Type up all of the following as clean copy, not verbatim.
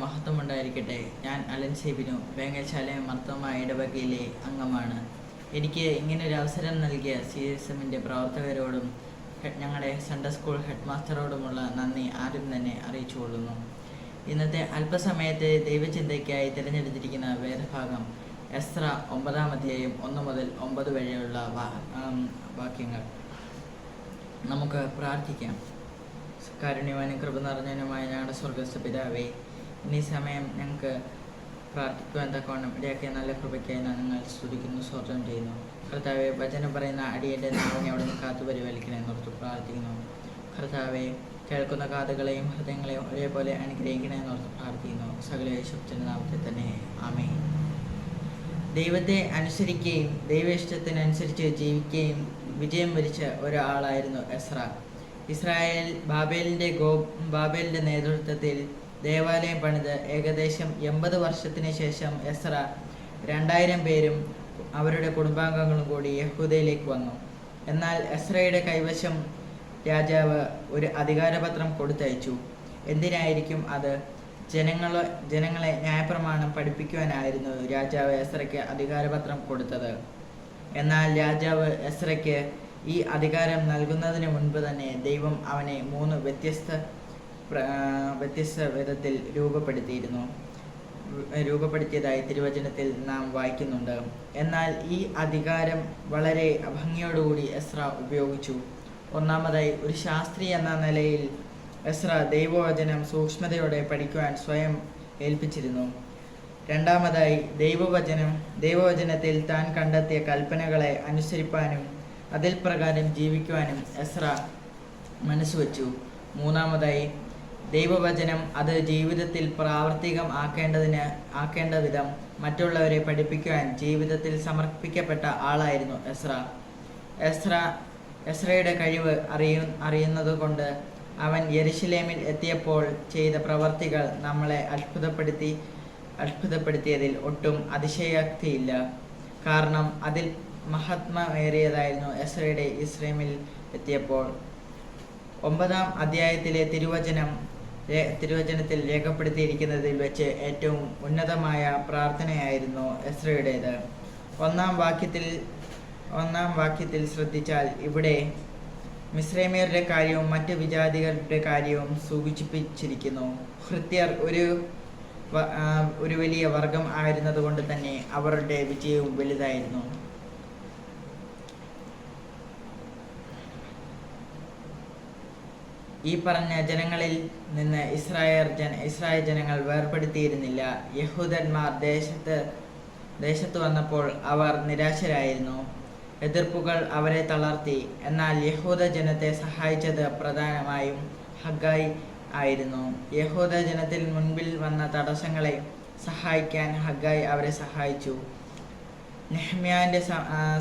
മഹത്വമുണ്ടായിരിക്കട്ടെ. ഞാൻ അലൻ സേബിനു, വേങ്ങശാല മർത്തമായ ഇടവകയിലെ അംഗമാണ്. എനിക്ക് ഇങ്ങനൊരു അവസരം നൽകിയ CSMൻ്റെ പ്രവർത്തകരോടും ഞങ്ങളുടെ സൺഡേ സ്കൂൾ ഹെഡ് മാസ്റ്ററോടുമുള്ള നന്ദി ആദ്യം തന്നെ അറിയിച്ചുകൊള്ളുന്നു. ഇന്നത്തെ അല്പസമയത്തെ ദൈവചിന്തയ്ക്കായി തിരഞ്ഞെടുത്തിരിക്കുന്ന വേദഭാഗം എസ്ര 9-ാം അധ്യായം 1 മുതൽ 9 വരെയുള്ള വാക്യങ്ങൾ. നമുക്ക് പ്രാർത്ഥിക്കാം. കാരുണ്യവാനും കൃപ നിറഞ്ഞവനുമായ ഞങ്ങളുടെ സ്വർഗ്ഗസ്ഥ പിതാവേ, ഇനി സമയം ഞങ്ങൾക്ക് പ്രാർത്ഥിക്കുവാൻ തക്കവണ്ണം ഇടയാക്കിയ നല്ല കൃപയ്ക്കായി ഞങ്ങൾ സ്തുതിക്കുന്നു, സ്തോത്രം ചെയ്യുന്നു. കർത്താവെ, വചനം പറയുന്ന അടിയൻ്റെ നാവിനെ അവിടെ നിന്ന് കാത്തുപരിപാലിക്കണമെന്ന് ഓർത്ത് പ്രാർത്ഥിക്കുന്നു. കർത്താവെ, കേൾക്കുന്ന കാതുകളെയും ഹൃദയങ്ങളെയും ഒരേപോലെ അനുഗ്രഹിക്കണമെന്ന് ഓർത്ത് പ്രാർത്ഥിക്കുന്നു. സകല യേശുവിന്റെ നാമത്തിൽ തന്നെ ആമേൻ. ദൈവത്തെ അനുസരിക്കുകയും ദൈവ ഇഷ്ടത്തിനനുസരിച്ച് ജീവിക്കുകയും വിജയം വരിച്ച ഒരാളായിരുന്നു എസ്ര. ഇസ്രായേൽ ബാബേലിൻ്റെ നേതൃത്വത്തിൽ ദേവാലയം പണിത് ഏകദേശം 80 വർഷത്തിന് ശേഷം എസ്ര 2000 പേരും അവരുടെ കുടുംബാംഗങ്ങളും കൂടി യഹൂദയിലേക്ക് വന്നു. എന്നാൽ എസ്രയുടെ കൈവശം രാജാവ് ഒരു അധികാരപത്രം കൊടുത്തയച്ചു. എന്തിനായിരിക്കും അത്? ജനങ്ങളെ ന്യായപ്രമാണം പഠിപ്പിക്കുവാനായിരുന്നു രാജാവ് എസ്രയ്ക്ക് അധികാരപത്രം കൊടുത്തത്. എന്നാൽ രാജാവ് എസ്രയ്ക്ക് ഈ അധികാരം നൽകുന്നതിന് മുൻപ് തന്നെ ദൈവം അവനെ 3 വ്യത്യസ്ത വിധത്തിൽ രൂപപ്പെടുത്തിയതായി തിരുവചനത്തിൽ നാം വായിക്കുന്നുണ്ട്. എന്നാൽ ഈ അധികാരം വളരെ ഭംഗിയോടുകൂടി എസ്ര ഉപയോഗിച്ചു. ഒന്നാമതായി, ഒരു ശാസ്ത്രി എന്ന നിലയിൽ എസ്ര ദൈവവചനം സൂക്ഷ്മതയോടെ പഠിക്കുവാൻ സ്വയം ഏൽപ്പിച്ചിരുന്നു. രണ്ടാമതായി, ദൈവവചനത്തിൽ താൻ കണ്ടെത്തിയ കൽപ്പനകളെ അനുസരിപ്പാനും അതിൽ പ്രകാരം ജീവിക്കുവാനും എസ്ര മനസ്സുവെച്ചു. മൂന്നാമതായി, ദൈവവചനം അത് ജീവിതത്തിൽ പ്രാവർത്തികം ആക്കേണ്ട വിധം മറ്റുള്ളവരെ പഠിപ്പിക്കുവാൻ ജീവിതത്തിൽ സമർപ്പിക്കപ്പെട്ട ആളായിരുന്നു എസ്ര. എസ്രയുടെ കഴിവ് അറിയുന്നതുകൊണ്ട് അവൻ യെരുശലേമിൽ എത്തിയപ്പോൾ ചെയ്ത പ്രവർത്തികൾ നമ്മളെ അത്ഭുതപ്പെടുത്തിയതിൽ ഒട്ടും അതിശയോക്തിയില്ല. കാരണം അതിൽ മഹത്മമേറിയതായിരുന്നു എസ്രയുടെ യെരുശലേമിൽ എത്തിയപ്പോൾ. 9-ാം അധ്യായത്തിലെ തിരുവചനത്തിൽ രേഖപ്പെടുത്തിയിരിക്കുന്നതിൽ വെച്ച് ഏറ്റവും ഉന്നതമായ പ്രാർത്ഥനയായിരുന്നു എസ്രയുടേത്. ഒന്നാം വാക്യത്തിൽ ശ്രദ്ധിച്ചാൽ ഇവിടെ മിസ്രൈമ്യരുടെ കാര്യവും മറ്റ് വിജാതികളുടെ കാര്യവും സൂചിപ്പിച്ചിരിക്കുന്നു. ഹൃത്യർ ഒരു വലിയ വർഗം ആയിരുന്നതുകൊണ്ട് തന്നെ അവരുടെ വിജയവും വലുതായിരുന്നു. ഈ പറഞ്ഞ ജനങ്ങളിൽ നിന്ന് ഇസ്രായേൽ ജനങ്ങൾ വേർപെടുത്തിയിരുന്നില്ല. യഹൂദന്മാർ ദേശത്ത് വന്നപ്പോൾ അവർ നിരാശരായിരുന്നു. എതിർപ്പുകൾ അവരെ തളർത്തി. എന്നാൽ യഹൂദ ജനത്തെ സഹായിച്ചത് പ്രധാനമായും ഹഗ്ഗായി ആയിരുന്നു. യഹൂദ ജനത്തിൽ മുൻപിൽ വന്ന തടസ്സങ്ങളെ സഹായിക്കാൻ ഹഗ്ഗായി അവരെ സഹായിച്ചു. നെഹ്മ്യാന്റെ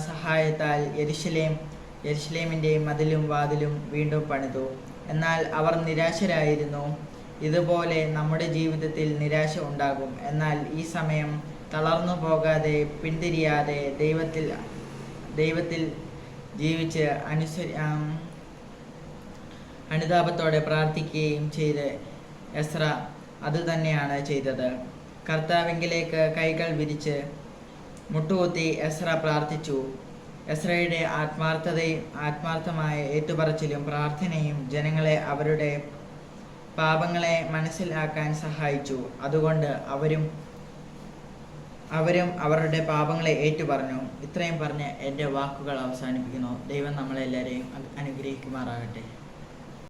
സഹായത്താൽ യെരുശലേമിന്റെ മതിലും വാതിലും വീണ്ടും പണിതു. എന്നാൽ അവർ നിരാശരായിരുന്നു. ഇതുപോലെ നമ്മുടെ ജീവിതത്തിൽ നിരാശ ഉണ്ടാകും. എന്നാൽ ഈ സമയം തളർന്നു പോകാതെ പിന്തിരിയാതെ ദൈവത്തിൽ ജീവിച്ച് അനുതാപത്തോടെ പ്രാർത്ഥിക്കുകയും ചെയ്ത് എസ്ര അതുതന്നെയാണ് ചെയ്തത്. കർത്താവിങ്കിലേക്ക് കൈകൾ വിരിച്ച് മുട്ടുകുത്തി എസ്ര പ്രാർത്ഥിച്ചു. എസ്രയുടെ ആത്മാർത്ഥമായ ഏറ്റുപറച്ചിലും പ്രാർത്ഥനയും ജനങ്ങളെ അവരുടെ പാപങ്ങളെ മനസ്സിലാക്കാൻ സഹായിച്ചു. അതുകൊണ്ട് അവരും അവരുടെ പാപങ്ങളെ ഏറ്റുപറഞ്ഞു. ഇത്രയും പറഞ്ഞ് എൻ്റെ വാക്കുകൾ അവസാനിപ്പിക്കുന്നു. ദൈവം നമ്മളെല്ലാവരെയും അനുഗ്രഹിക്കുമാറാകട്ടെ.